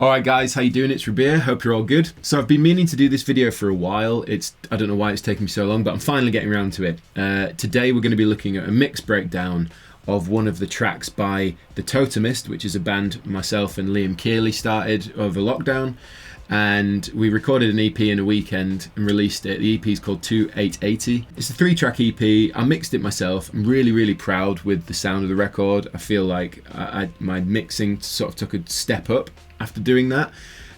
Alright guys, how you doing? It's Rabea, hope you're all good. So I've been meaning to do this video for a while. I don't know why it's taken me so long, but I'm finally getting around to it. Today we're going to be looking at a mix breakdown of one of the tracks by the Totemist, which is a band myself and Liam Kearley started over lockdown. And we recorded an EP in a weekend and released it. The EP is called 2880. It's a 3-track EP. I mixed it myself. I'm really proud with the sound of the record. I feel like my mixing sort of took a step up after doing that,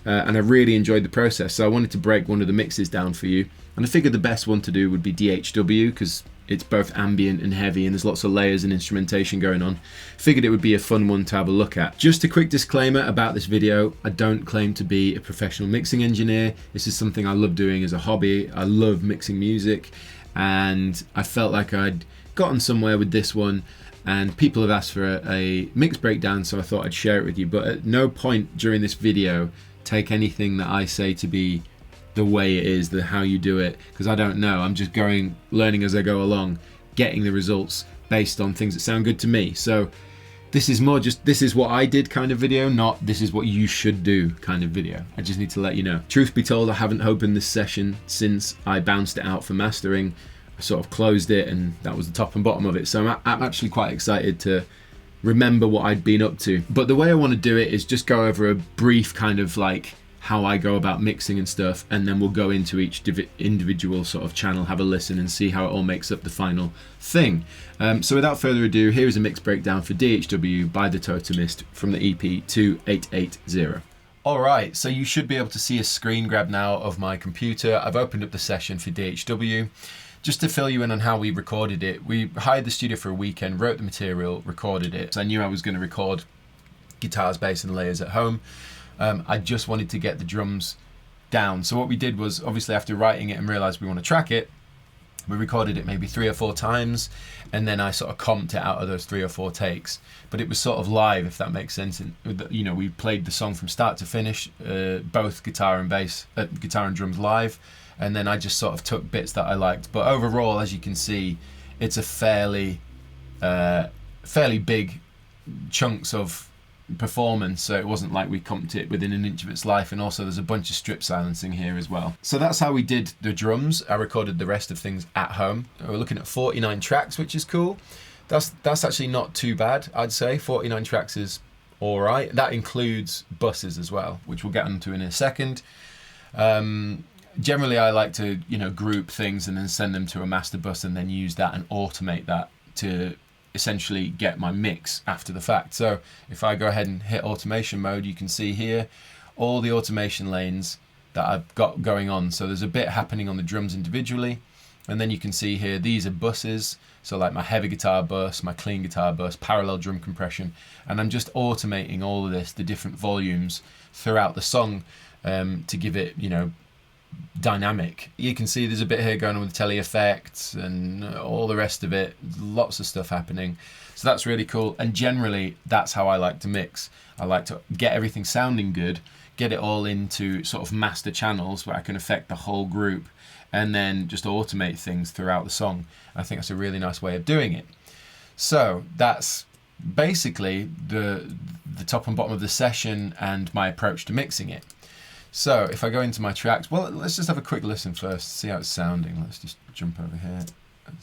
and I really enjoyed the process. So I wanted to break one of the mixes down for you, and I figured the best one to do would be DHW because it's both ambient and heavy and there's lots of layers and instrumentation going on. Figured it would be a fun one to have a look at. Just a quick disclaimer about this video: I don't claim to be a professional mixing engineer. This is something I love doing as a hobby. I love mixing music, and I felt like I'd gotten somewhere with this one, and people have asked for a mix breakdown, so I thought I'd share it with you. But at no point during this video take anything that I say to be the way it is, how you do it, because I don't know. I'm just learning as I go along, getting the results based on things that sound good to me. So this is more just this is what I did kind of video, not this is what you should do kind of video. I just need to let you know. Truth be told, I haven't opened this session since I bounced it out for mastering. I sort of closed it and that was the top and bottom of it. So I'm actually quite excited to remember what I'd been up to. But the way I want to do it is just go over a brief kind of like how I go about mixing and stuff, and then we'll go into each individual sort of channel, have a listen and see how it all makes up the final thing. So without further ado, here is a mix breakdown for DHW by the Totemist from the EP 2880. Alright, so you should be able to see a screen grab now of my computer. I've opened up the session for DHW. Just to fill you in on how we recorded it, we hired the studio for a weekend, wrote the material, recorded it. So I knew I was going to record guitars, bass and layers at home. I just wanted to get the drums down. So what we did was, obviously after writing it and realised we want to track it, we recorded it maybe 3 or 4 times, and then I sort of comped it out of those 3 or 4 takes. But it was sort of live, if that makes sense. And you know, we played the song from start to finish, both guitar and drums live, and then I just sort of took bits that I liked. But overall, as you can see, it's a fairly big chunks of performance, so it wasn't like we comped it within an inch of its life. And also there's a bunch of strip silencing here as well. So that's how we did the drums. I recorded the rest of things at home. We're looking at 49 tracks, which is cool. That's actually not too bad, I'd say. 49 tracks is all right. That includes buses as well, which we'll get onto in a second. Generally I like to, you know, group things and then send them to a master bus and then use that and automate that to essentially get my mix after the fact. So if I go ahead and hit automation mode, you can see here all the automation lanes that I've got going on. So there's a bit happening on the drums individually, and then you can see here these are buses, so like my heavy guitar bus, my clean guitar bus, parallel drum compression, and I'm just automating all of this, the different volumes throughout the song, to give it, you know, dynamic. You can see there's a bit here going on with tele effects and all the rest of it. Lots of stuff happening, so that's really cool. And generally that's how I like to mix. I like to get everything sounding good, get it all into sort of master channels where I can affect the whole group, and then just automate things throughout the song. I think that's a really nice way of doing it. So that's basically the top and bottom of the session and my approach to mixing it. So if I go into my tracks, well, let's just have a quick listen first, see how it's sounding. Let's just jump over here and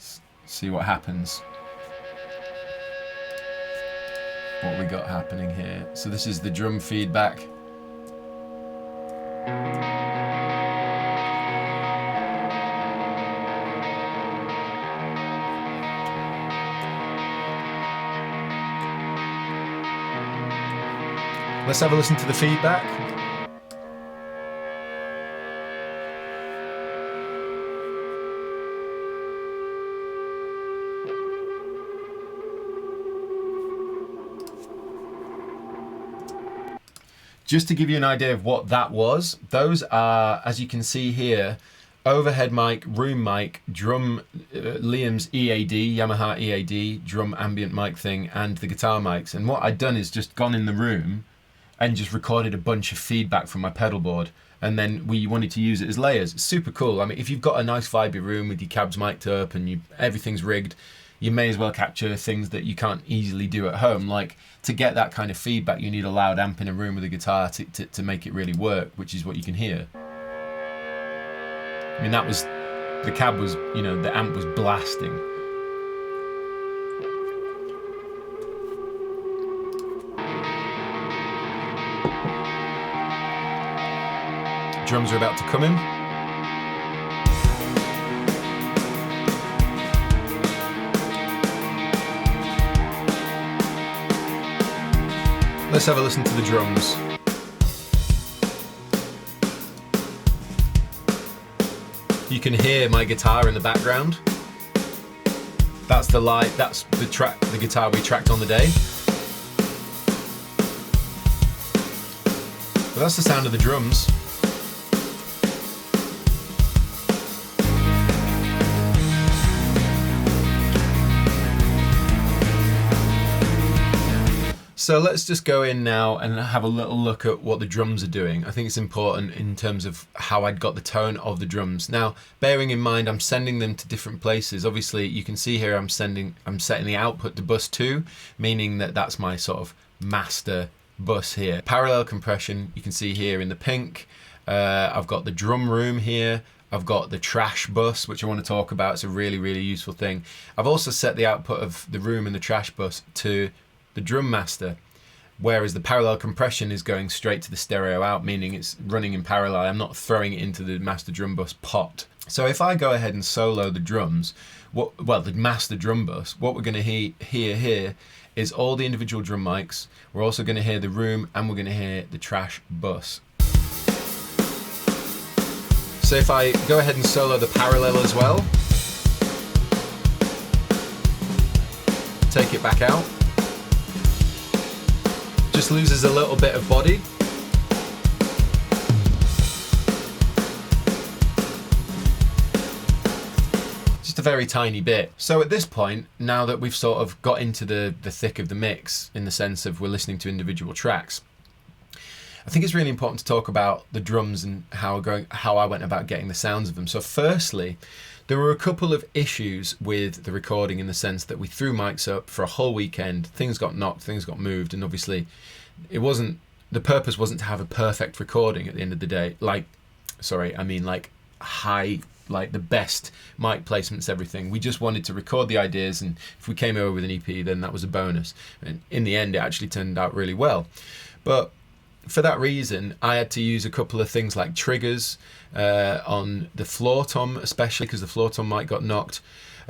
see what happens. What we got happening here. So this is the drum feedback. Let's have a listen to the feedback. Just to give you an idea of what that was, those are, as you can see here, overhead mic, room mic, drum, Liam's EAD, Yamaha EAD, drum ambient mic thing, and the guitar mics. And what I'd done is just gone in the room and just recorded a bunch of feedback from my pedal board. And then we wanted to use it as layers. It's super cool. I mean, if you've got a nice vibey room with your cabs mic'd up and everything's rigged, you may as well capture things that you can't easily do at home. Like, to get that kind of feedback, you need a loud amp in a room with a guitar to make it really work, which is what you can hear. I mean, that was, the cab was, you know, the amp was blasting. Drums are about to come in. Let's have a listen to the drums. You can hear my guitar in the background. That's the guitar we tracked on the day. But that's the sound of the drums. So let's just go in now and have a little look at what the drums are doing. I think it's important in terms of how I'd got the tone of the drums. Now, bearing in mind I'm sending them to different places. Obviously, you can see here I'm setting the output to bus 2, meaning that that's my sort of master bus here. Parallel compression, you can see here in the pink. I've got the drum room here. I've got the trash bus, which I want to talk about. It's a really, really useful thing. I've also set the output of the room and the trash bus to the drum master, whereas the parallel compression is going straight to the stereo out, meaning it's running in parallel. I'm not throwing it into the master drum bus pot. So if I go ahead and solo the drums, the master drum bus, what we're going to hear here is all the individual drum mics. We're also going to hear the room, and we're going to hear the trash bus. So if I go ahead and solo the parallel as well, take it back out, just loses a little bit of body. Just a very tiny bit. So at this point, now that we've sort of got into the thick of the mix, in the sense of we're listening to individual tracks, I think it's really important to talk about the drums and how I went about getting the sounds of them. So firstly, there were a couple of issues with the recording, in the sense that we threw mics up for a whole weekend, things got knocked, things got moved, and obviously the purpose wasn't to have a perfect recording at the end of the day. Like the best mic placements, everything. We just wanted to record the ideas, and if we came over with an EP, then that was a bonus. And in the end, it actually turned out really well. But for that reason, I had to use a couple of things like triggers on the floor tom, especially because the floor tom mic got knocked.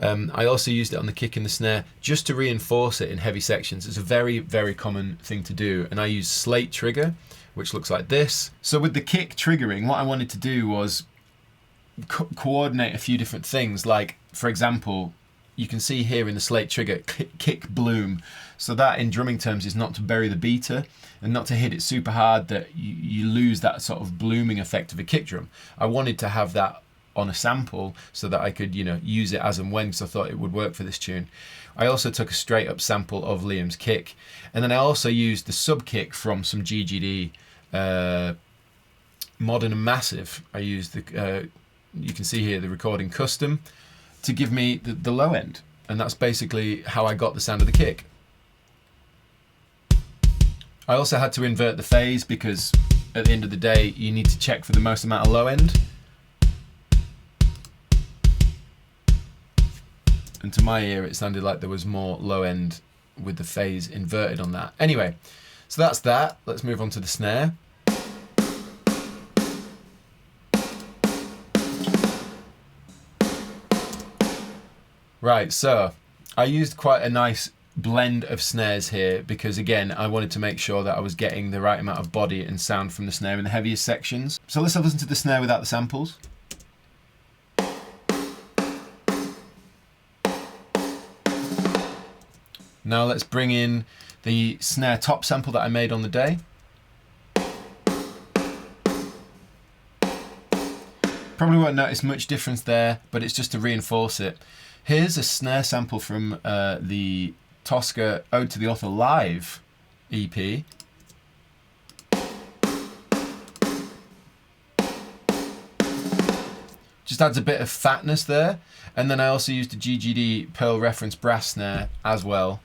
I also used it on the kick and the snare just to reinforce it in heavy sections. It's a very, very common thing to do. And I used slate trigger, which looks like this. So with the kick triggering, what I wanted to do was coordinate a few different things. Like, for example, you can see here in the slate trigger, kick bloom. So that in drumming terms is not to bury the beater and not to hit it super hard that you lose that sort of blooming effect of a kick drum. I wanted to have that on a sample so that I could, use it as and when, because I thought it would work for this tune. I also took a straight up sample of Liam's kick, and then I also used the sub kick from some GGD Modern and Massive. I used you can see here the recording custom to give me the low end, and that's basically how I got the sound of the kick. I also had to invert the phase, because at the end of the day you need to check for the most amount of low end, and to my ear it sounded like there was more low end with the phase inverted on that. Anyway, so that's that. Let's move on to the snare. Right, so I used quite a nice blend of snares here, because again, I wanted to make sure that I was getting the right amount of body and sound from the snare in the heaviest sections. So let's have a listen to the snare without the samples. Now let's bring in the snare top sample that I made on the day. Probably won't notice much difference there, but it's just to reinforce it. Here's a snare sample from the Tosca Ode to the Author Live EP. Just adds a bit of fatness there. And then I also used a GGD Pearl reference brass snare as well.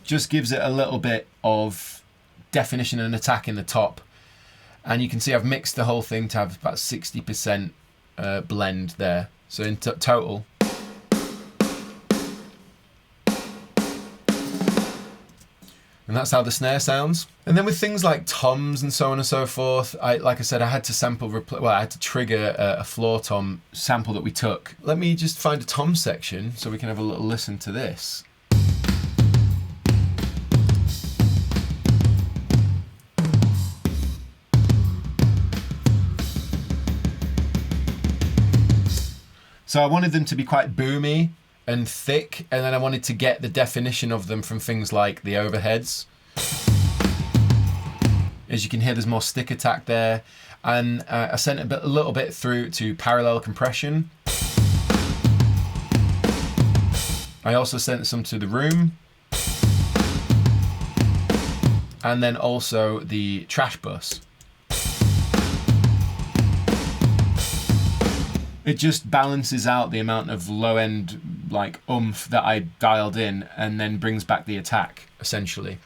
Just gives it a little bit of definition and attack in the top. And you can see I've mixed the whole thing to have about 60% blend there. So in total. And that's how the snare sounds. And then with things like toms and so on and so forth, like I said, I had to I had to trigger a floor tom sample that we took. Let me just find a tom section so we can have a little listen to this. So I wanted them to be quite boomy and thick, and then I wanted to get the definition of them from things like the overheads. As you can hear, there's more stick attack there, and I sent a little bit through to parallel compression. I also sent some to the room, and then also the trash bus. It just balances out the amount of low end like oomph that I dialed in, and then brings back the attack essentially.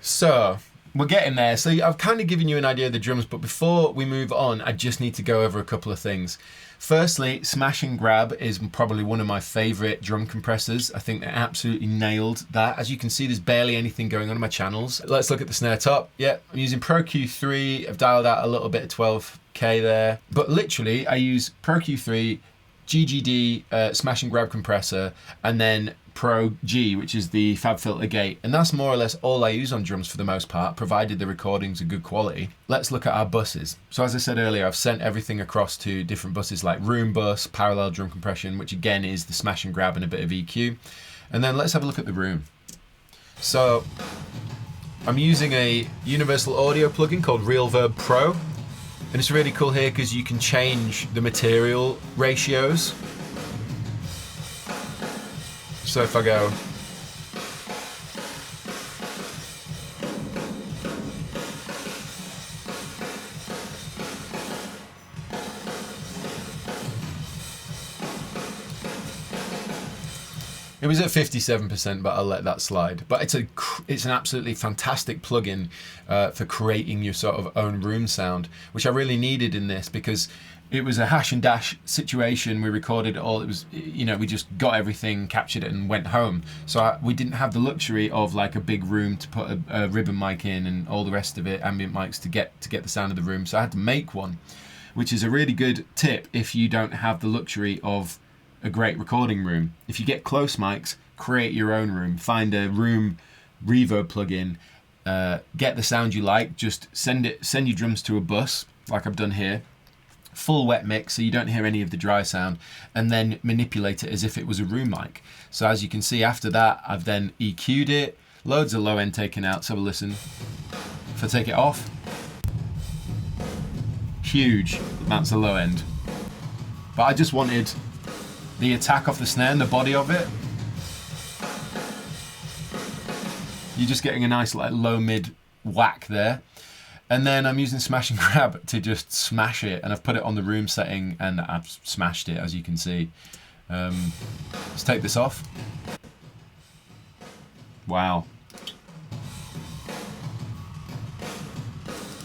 So we're getting there. So I've kind of given you an idea of the drums, but before we move on, I just need to go over a couple of things. Firstly, Smash and Grab is probably one of my favorite drum compressors. I think they absolutely nailed that. As you can see, there's barely anything going on in my channels. Let's look at the snare top. Yeah, I'm using Pro Q3. I've dialed out a little bit of 12K there, but literally I use Pro Q3, GGD Smash and Grab compressor, and then Pro G, which is the FabFilter gate, and that's more or less all I use on drums for the most part, provided the recordings are good quality. Let's look at our buses. So as I said earlier, I've sent everything across to different buses like room bus, parallel drum compression, which again is the Smash and Grab and a bit of EQ. And then let's have a look at the room. So I'm using a universal audio plugin called RealVerb Pro, and it's really cool here because you can change the material ratios. So if I go, it was at 57%, but I'll let that slide. But it's an absolutely fantastic plugin for creating your sort of own room sound, which I really needed in this because it was a hash and dash situation. We recorded it all. It was, you know, we just got everything, captured it, and went home. So we didn't have the luxury of like a big room to put a ribbon mic in and all the rest of it, ambient mics to get the sound of the room. So I had to make one, which is a really good tip if you don't have the luxury of a great recording room. If you get close mics, create your own room. Find a room reverb plugin. Get the sound you like. Just send your drums to a bus, like I've done here. Full wet mix so you don't hear any of the dry sound, and then manipulate it as if it was a room mic. So as you can see, after that I've then EQ'd it, loads of low end taken out. So have a listen. If I take it off, huge amounts of low end, but I just wanted the attack off the snare and the body of it. You're just getting a nice like low mid whack there. And then I'm using Smash and Grab to just smash it, and I've put it on the room setting and I've smashed it, as you can see. Let's take this off. Wow.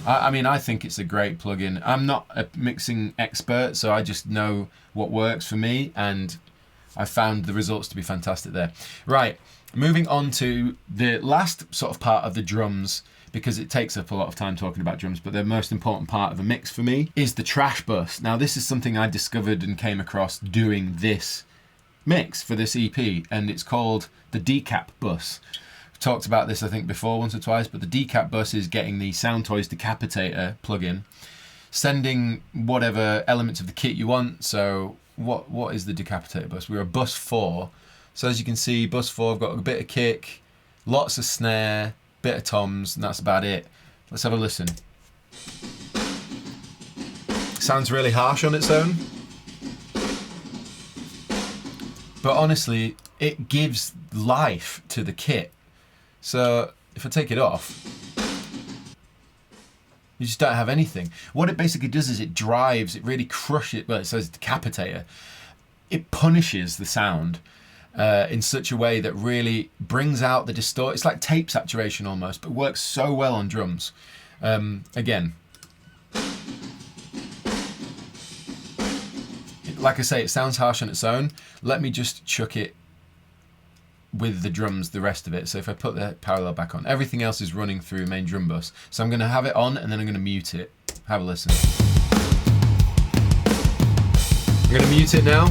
I mean, I think it's a great plugin. I'm not a mixing expert, so I just know what works for me, and I found the results to be fantastic there. Right, moving on to the last sort of part of the drums, because it takes up a lot of time talking about drums, but the most important part of a mix for me is the trash bus. Now this is something I discovered and came across doing this mix for this EP, and it's called the decap bus. I've talked about this I think before once or twice, but the decap bus is getting the Soundtoys Decapitator plugin, sending whatever elements of the kit you want. So what is the Decapitator bus? We're a bus 4. So as you can see, bus 4, I've got a bit of kick, lots of snare, bit of toms, and that's about it. Let's have a listen. Sounds really harsh on its own. but honestly, it gives life to the kit. So if I take it off, you just don't have anything. What it basically does is it drives, it really crushes, well, it says decapitator. It punishes the sound in such a way that really brings out the distort. It's like tape saturation almost, but works so well on drums. Again, like I say, it sounds harsh on its own. Let me just chuck it with the drums, the rest of it. So if I put the parallel back on, everything else is running through main drum bus. So I'm going to have it on and then I'm going to mute it. Have a listen. I'm going to mute it now.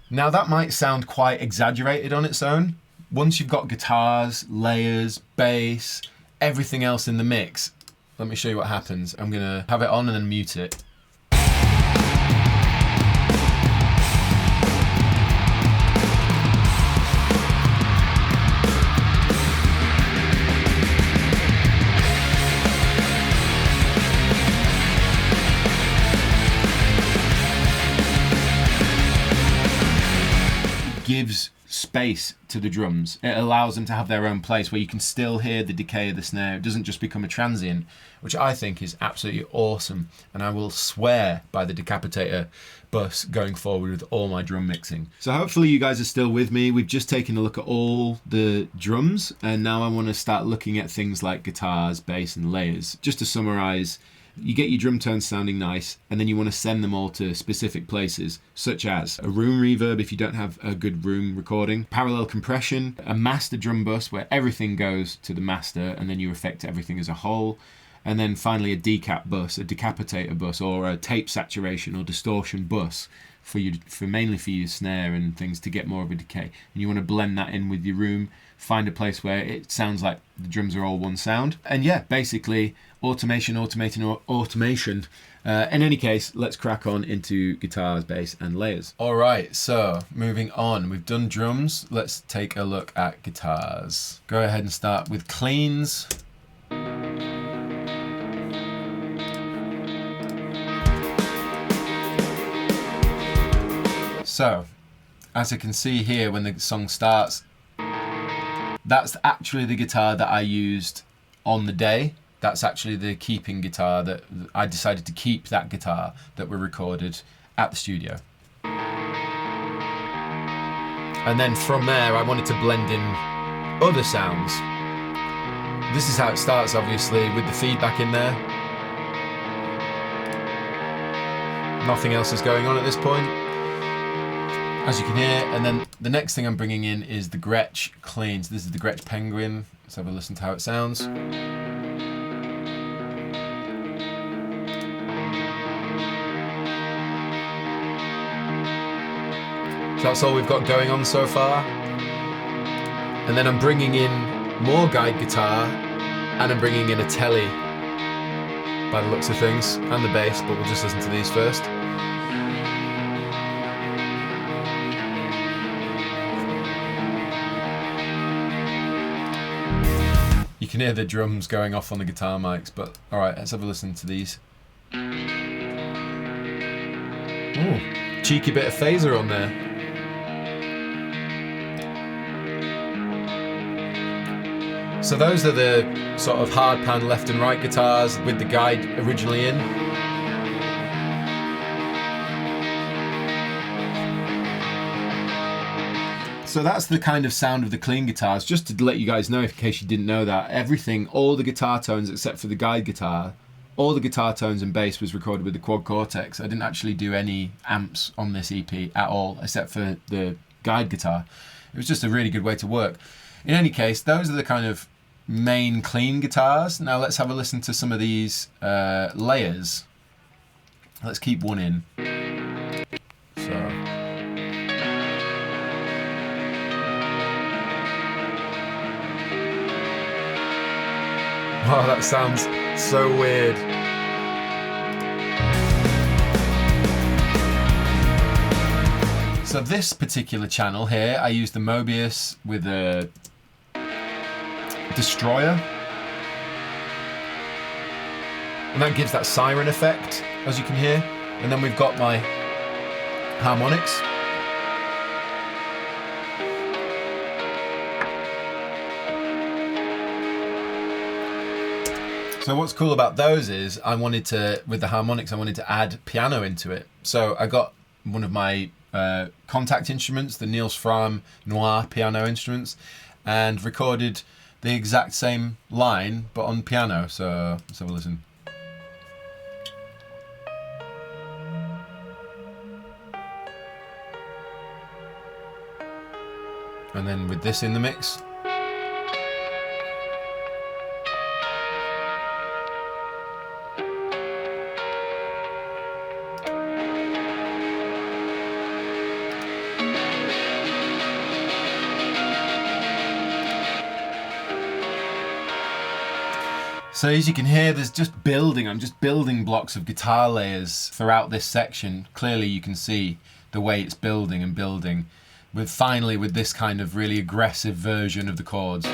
Now that might sound quite exaggerated on its own. Once you've got guitars, layers, bass, everything else in the mix, let me show you what happens. I'm gonna have it on and then mute it. Gives space to the drums. It allows them to have their own place where you can still hear the decay of the snare. It doesn't just become a transient, which I think is absolutely awesome. And I will swear by the decapitator bus going forward with all my drum mixing. So hopefully you guys are still with me. We've just taken a look at all the drums, and now I want to start looking at things like guitars, bass and layers. Just to summarize, you get your drum tones sounding nice, and then you want to send them all to specific places, such as a room reverb if you don't have a good room recording, parallel compression, a master drum bus where everything goes to the master and then you affect everything as a whole, and then finally a decap bus, a decapitator bus, or a tape saturation or distortion bus mainly for your snare and things to get more of a decay. And you want to blend that in with your room, find a place where it sounds like the drums are all one sound. And yeah, basically automation. In any case, let's crack on into guitars, bass and layers. All right, so moving on, we've done drums. Let's take a look at guitars. Go ahead and start with cleans. So, as you can see here when the song starts, that's actually the guitar that I used on the day. That's actually the keeping guitar that I decided to keep, that guitar that we recorded at the studio. And then from there, I wanted to blend in other sounds. This is how it starts, obviously, with the feedback in there. Nothing else is going on at this point, as you can hear. And then the next thing I'm bringing in is the Gretsch cleans. This is the Gretsch Penguin. Let's have a listen to how it sounds. So that's all we've got going on so far. And then I'm bringing in more guide guitar, and I'm bringing in a telly by the looks of things, and the bass, but we'll just listen to these first. You can hear the drums going off on the guitar mics, but all right, let's have a listen to these. Ooh, cheeky bit of phaser on there. So those are the sort of hard pan left and right guitars with the guide originally in. So that's the kind of sound of the clean guitars. Just to let you guys know, in case you didn't know that, everything, all the guitar tones except for the guide guitar, all the guitar tones and bass was recorded with the Quad Cortex. I didn't actually do any amps on this EP at all, except for the guide guitar. It was just a really good way to work. In any case, those are the kind of main clean guitars. Now let's have a listen to some of these layers. Let's keep one in. So. Oh, that sounds so weird. So this particular channel here, I use the Mobius with a Destroyer. And that gives that siren effect, as you can hear. And then we've got my harmonics. So what's cool about those is with the harmonics, I wanted to add piano into it. So I got one of my contact instruments, the Niels Fram Noir piano instruments, and recorded the exact same line, but on piano. So let's have a listen. And then with this in the mix. So as you can hear, there's just building, I'm just building blocks of guitar layers throughout this section. Clearly you can see the way it's building and building, with finally with this kind of really aggressive version of the chords.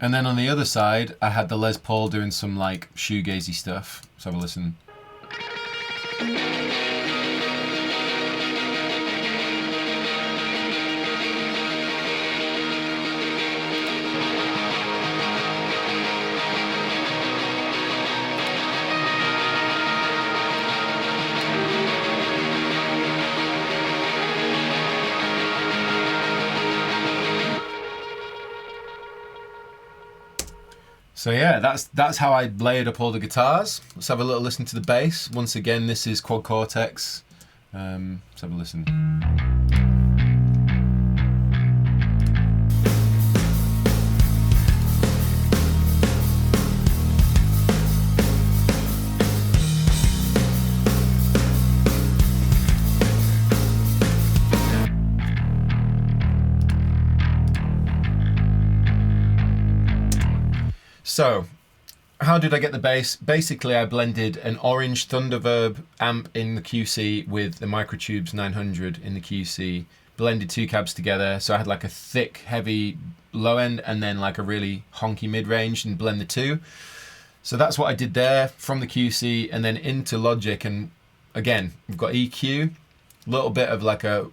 And then on the other side, I had the Les Paul doing some like shoegazy stuff. Let's have a listen. So yeah, that's how I layered up all the guitars. Let's have a little listen to the bass. Once again, this is Quad Cortex. Let's have a listen. So, how did I get the bass? Basically, I blended an orange Thunderverb amp in the QC with the Microtubes 900 in the QC, blended two cabs together, so I had like a thick, heavy low end and then like a really honky mid-range, and blend the two. So that's what I did there from the QC, and then into Logic, and again, we've got EQ, a little bit of like a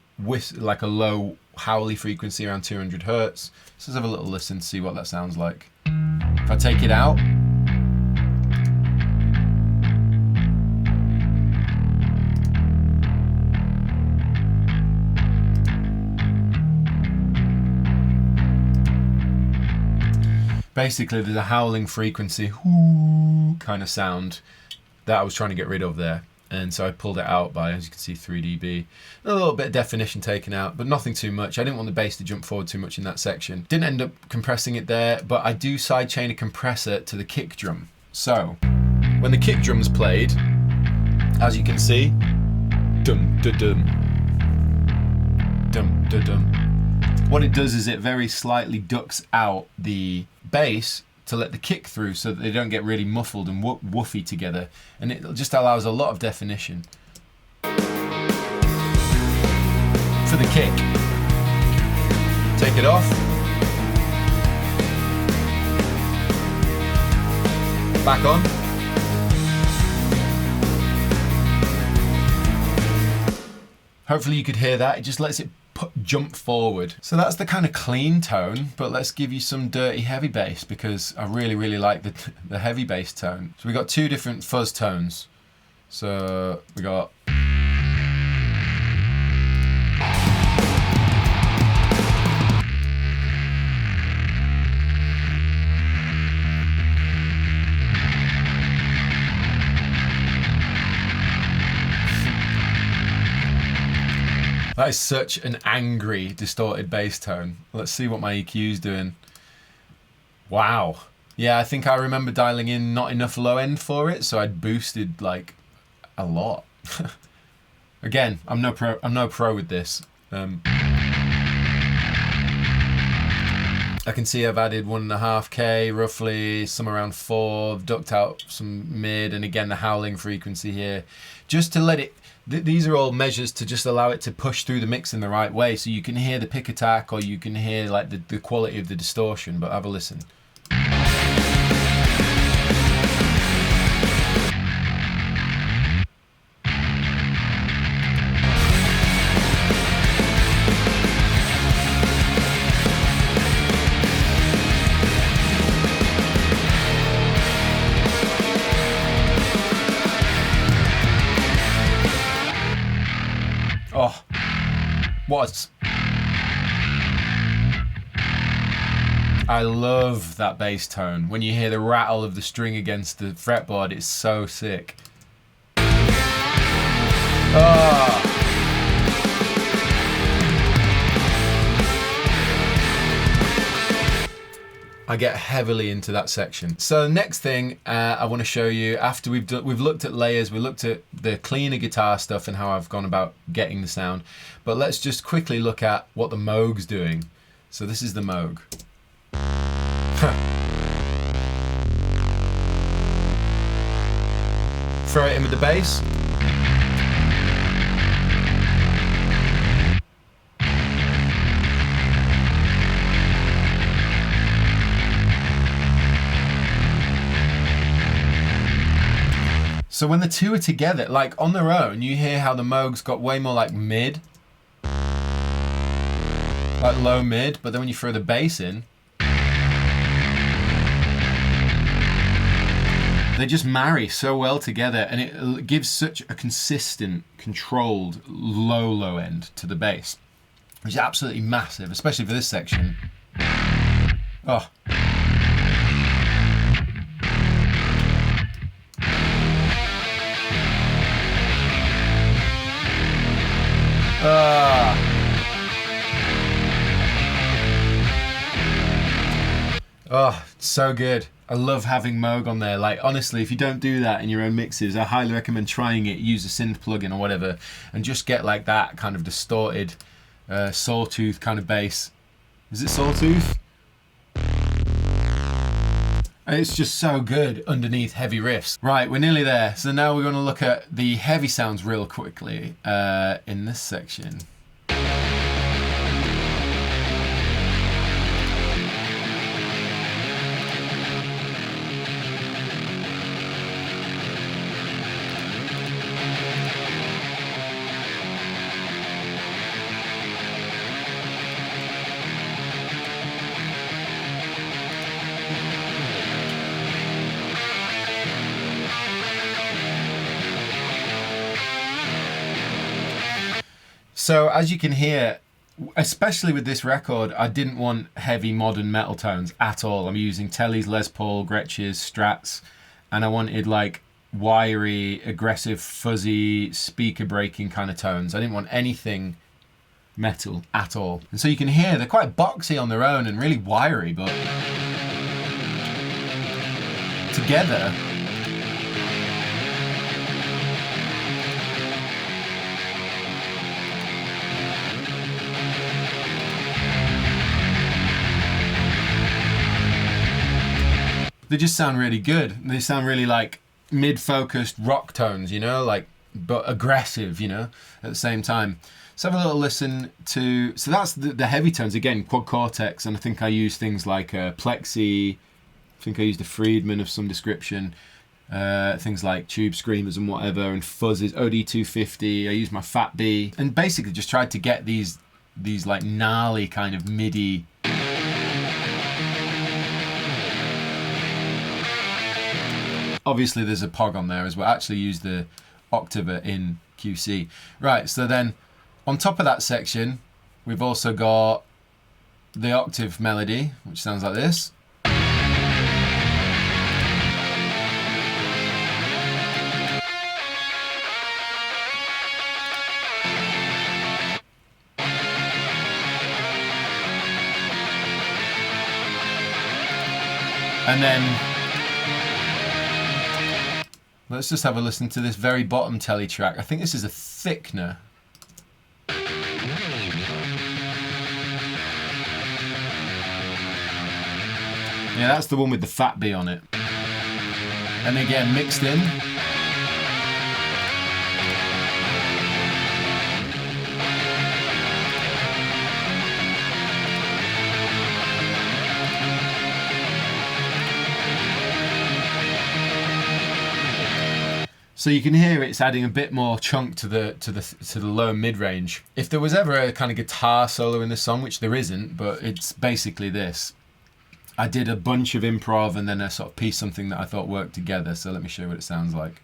low howly frequency around 200 Hertz. So let's have a little listen to see what that sounds like. If I take it out, basically there's a howling frequency kind of sound that I was trying to get rid of there. And so I pulled it out by, as you can see, 3 dB. A little bit of definition taken out, but nothing too much. I didn't want the bass to jump forward too much in that section. Didn't end up compressing it there, but I do sidechain a compressor to the kick drum. So when the kick drum's played, as you can see, dum da dum, dum da dum. What it does is it very slightly ducks out the bass to let the kick through so that they don't get really muffled and woofy together, and it just allows a lot of definition for the kick. Take it off, back on, hopefully you could hear that. It just lets it jump forward. So that's the kind of clean tone, but let's give you some dirty heavy bass, because I really like the heavy bass tone. So we got two different fuzz tones. So we got that is such an angry, distorted bass tone. Let's see what my EQ's doing. Wow. Yeah, I think I remember dialing in not enough low end for it, so I'd boosted like a lot. Again, I'm no pro with this. I can see I've added 1.5K roughly, some around 4, I've ducked out some mid, and again the howling frequency here, just to let it, these are all measures to just allow it to push through the mix in the right way, so you can hear the pick attack, or you can hear like the quality of the distortion. But have a listen. Oh, what? I love that bass tone. When you hear the rattle of the string against the fretboard, it's so sick. Oh. I get heavily into that section. So the next thing I want to show you, after we've looked at layers, we looked at the cleaner guitar stuff and how I've gone about getting the sound, but let's just quickly look at what the Moog's doing. So this is the Moog. Throw it in with the bass. So when the two are together, like on their own, you hear how the Moog's got way more like mid, like low mid, but then when you throw the bass in, they just marry so well together, and it gives such a consistent, controlled, low end to the bass, which is absolutely massive, especially for this section. Oh. Oh, so good. I love having Moog on there. Like, honestly, if you don't do that in your own mixes, I highly recommend trying it. Use a synth plugin or whatever, and just get like that kind of distorted, sawtooth kind of bass. Is it sawtooth? It's just so good underneath heavy riffs. Right, we're nearly there. So now we're going to look at the heavy sounds real quickly in this section. So as you can hear, especially with this record, I didn't want heavy modern metal tones at all. I'm using Tellys, Les Paul, Gretsch's, Strats, and I wanted like wiry, aggressive, fuzzy, speaker breaking kind of tones. I didn't want anything metal at all. And so you can hear they're quite boxy on their own and really wiry, but together, they just sound really good. They sound really like mid-focused rock tones, you know, like, but aggressive, you know, at the same time. Let's have a little listen to, so that's the heavy tones, again, quad cortex, and I think I use things like Plexi, I think I used a Friedman of some description, things like tube screamers and whatever, and fuzzes, OD250, I used my Fat B, and basically just tried to get these like gnarly kind of MIDI obviously there's a POG on there as well. I actually used the Octava in QC. Right, so then on top of that section, we've also got the octave melody, which sounds like this. And then let's just have a listen to this very bottom telly track. I think this is a thickener. Yeah, that's the one with the fat B on it. And again, mixed in. So you can hear it's adding a bit more chunk to the low mid range. If there was ever a kind of guitar solo in this song, which there isn't, but it's basically this. I did a bunch of improv and then I sort of pieced something that I thought worked together. So let me show you what it sounds like.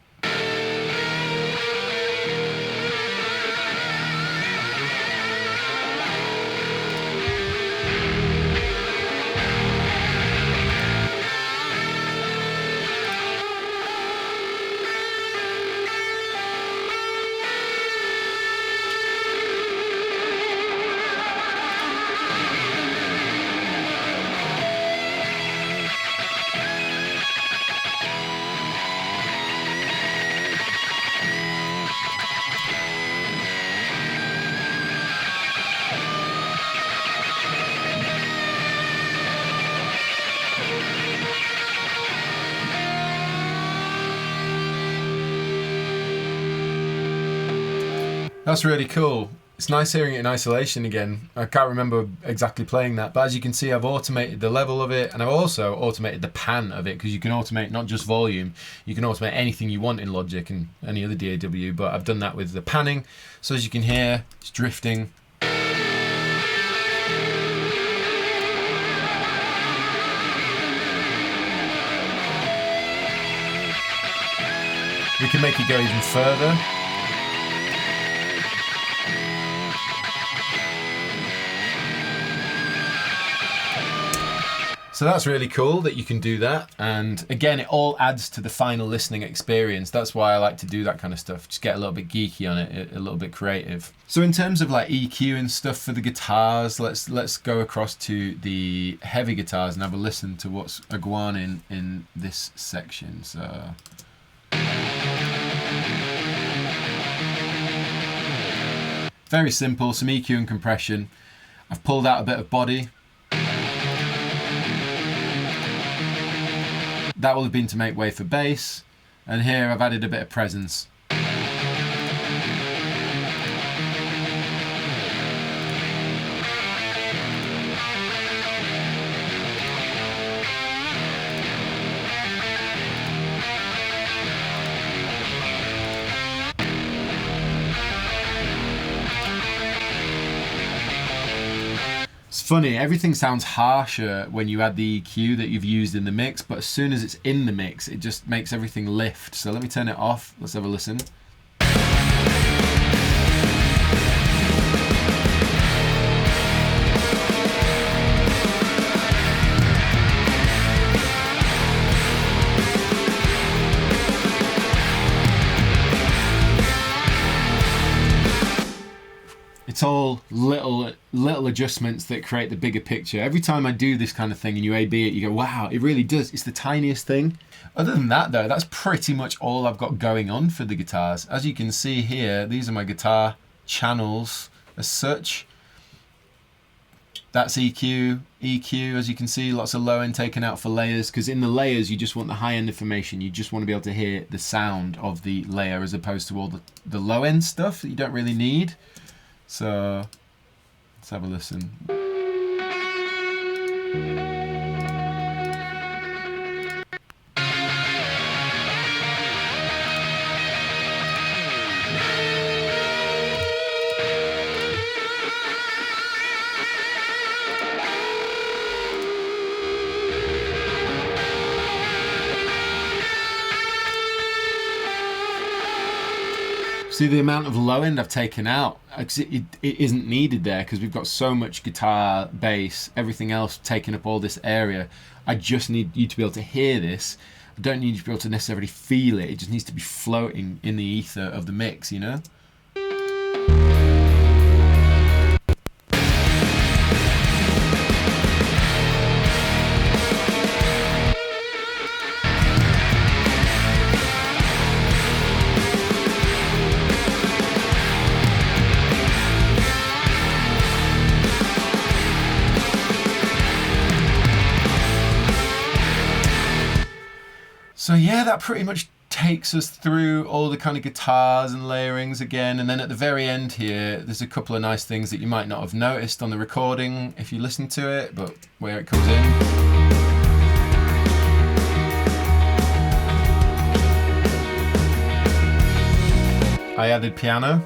That's really cool. It's nice hearing it in isolation again. I can't remember exactly playing that, but as you can see, I've automated the level of it, and I've also automated the pan of it, because you can automate not just volume, you can automate anything you want in Logic and any other DAW, but I've done that with the panning. So as you can hear, it's drifting. We can make it go even further. So that's really cool that you can do that, and again, it all adds to the final listening experience. That's why I like to do that kind of stuff, just get a little bit geeky on it, a little bit creative. So in terms of like EQ and stuff for the guitars, let's go across to the heavy guitars and have a listen to what's going in this section. So very simple, some EQ and compression. I've pulled out a bit of body. That will have been to make way for bass, and here I've added a bit of presence. It's funny, everything sounds harsher when you add the EQ that you've used in the mix, but as soon as it's in the mix, it just makes everything lift. So let me turn it off, let's have a listen. It's all little adjustments that create the bigger picture. Every time I do this kind of thing and you A/B it, you go, wow, it really does. It's the tiniest thing. Other than that though, that's pretty much all I've got going on for the guitars. As you can see here, these are my guitar channels as such. That's EQ, as you can see, lots of low end taken out for layers, because in the layers you just want the high end information. You just want to be able to hear the sound of the layer as opposed to all the low end stuff that you don't really need. So let's have a listen. See the amount of low end I've taken out. It isn't needed there because we've got so much guitar, bass, everything else taking up all this area. I just need you to be able to hear this. I don't need you to be able to necessarily feel it. It just needs to be floating in the ether of the mix, you know? So yeah, that pretty much takes us through all the kind of guitars and layerings again, and then at the very end here there's a couple of nice things that you might not have noticed on the recording if you listen to it, but where it comes in. I added piano.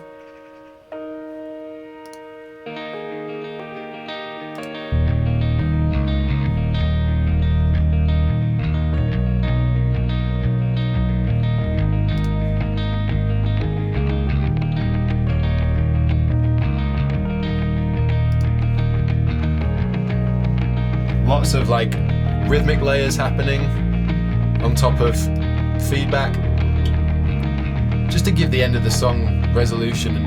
Lots of like rhythmic layers happening on top of feedback, just to give the end of the song resolution and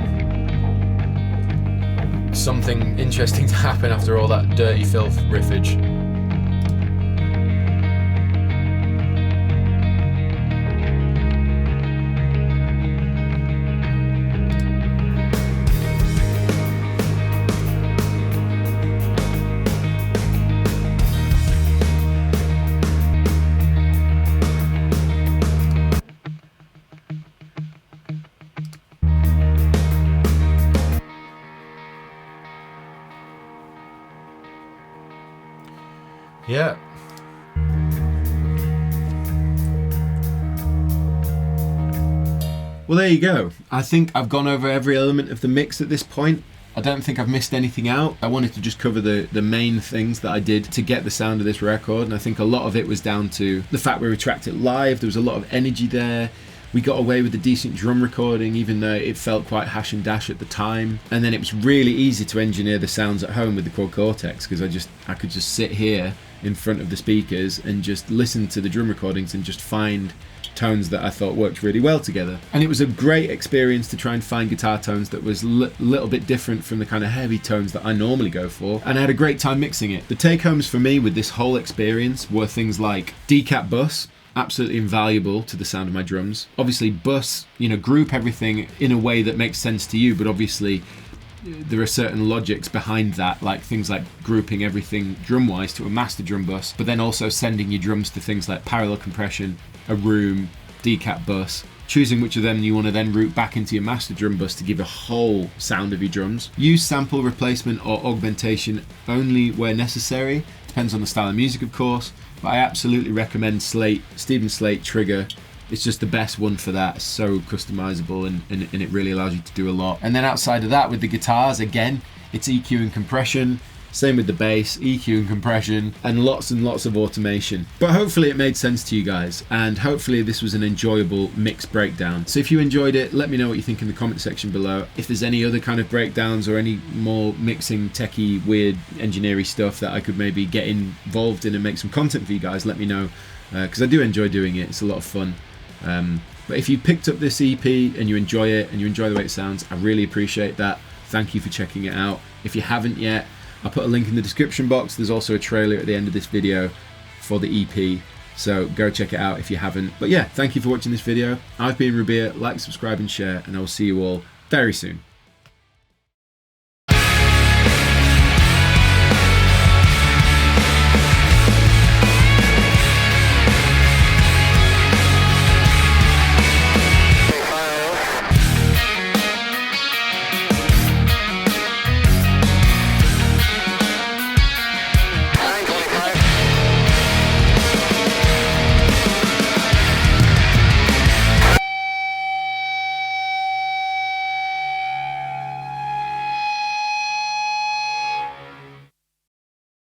something interesting to happen after all that dirty filth riffage. Yeah. Well, there you go. I think I've gone over every element of the mix at this point. I don't think I've missed anything out. I wanted to just cover the main things that I did to get the sound of this record, and I think a lot of it was down to the fact we tracked it live. There was a lot of energy there. We got away with a decent drum recording, even though it felt quite hash and dash at the time. And then it was really easy to engineer the sounds at home with the Quad Cortex, because I could just sit here in front of the speakers and just listen to the drum recordings and just find tones that I thought worked really well together. And it was a great experience to try and find guitar tones that was a little bit different from the kind of heavy tones that I normally go for, and I had a great time mixing it. The take homes for me with this whole experience were things like decap bus, absolutely invaluable to the sound of my drums. Obviously bus, group everything in a way that makes sense to you, but obviously there are certain logics behind that, like things like grouping everything drum-wise to a master drum bus, but then also sending your drums to things like parallel compression, a room, decap bus, choosing which of them you want to then route back into your master drum bus to give a whole sound of your drums. Use sample replacement or augmentation only where necessary, depends on the style of music of course, but I absolutely recommend Stephen Slate Trigger. It's just the best one for that. It's so customizable and it really allows you to do a lot. And then outside of that with the guitars, again, it's EQ and compression. Same with the bass, EQ and compression, and lots of automation. But hopefully it made sense to you guys, and hopefully this was an enjoyable mix breakdown. So if you enjoyed it, let me know what you think in the comment section below. If there's any other kind of breakdowns or any more mixing, techie, weird, engineering stuff that I could maybe get involved in and make some content for you guys, let me know, because I do enjoy doing it. It's a lot of fun. But if you picked up this EP and you enjoy it and you enjoy the way it sounds, I really appreciate that. Thank you for checking it out. If you haven't yet, I'll put a link in the description box. There's also a trailer at the end of this video for the EP, so go check it out if you haven't. But yeah, thank you for watching this video. I've been Rabea. Like, subscribe and share, and I will see you all very soon.